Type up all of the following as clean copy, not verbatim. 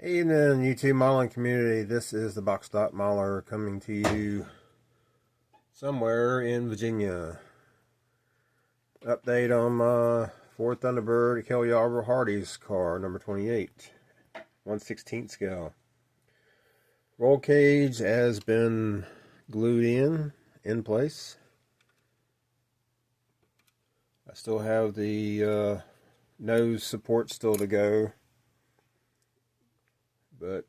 Hey evening, YouTube modeling community. This is the Box Stop Modeler coming to you somewhere in Virginia. Update on my Ford Thunderbird Kelly Arbor Hardy's car, number 28, 1/16 scale. Roll cage has been glued in place. I still have the nose support still to go, but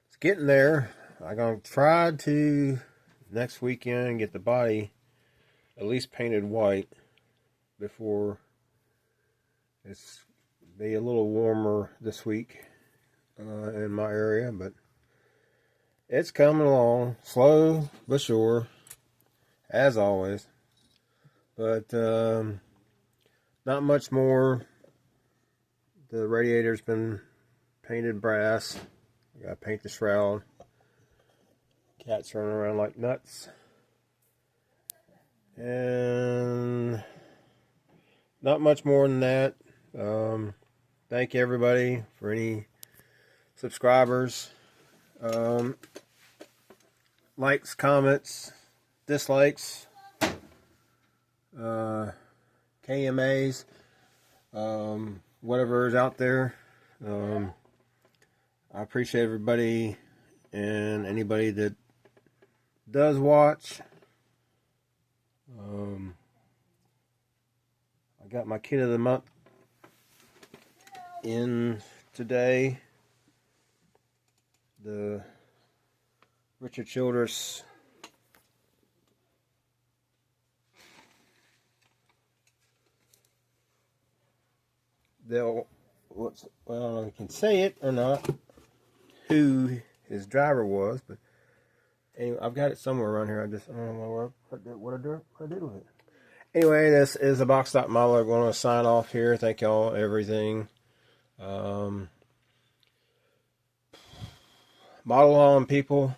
it's getting there. I'm going to try to next weekend get the body at least painted white before it's be a little warmer this week in my area, but it's coming along, slow but sure, as always. But not much more. The radiator's been painted brass. I gotta paint the shroud. Cat's running around like nuts. And not much more than that. Thank you everybody for any subscribers, likes, comments, dislikes, KMAs, whatever is out there. I appreciate everybody and anybody that does watch. I got my kid of the month in today. The Richard Childress well, I can say it or not who his driver was, but anyway, I've got it somewhere around here. I don't know what I did with it. Anyway, this is the Box Stop Modeler. I'm going to sign off here. Thank y'all, everything. Model on, people.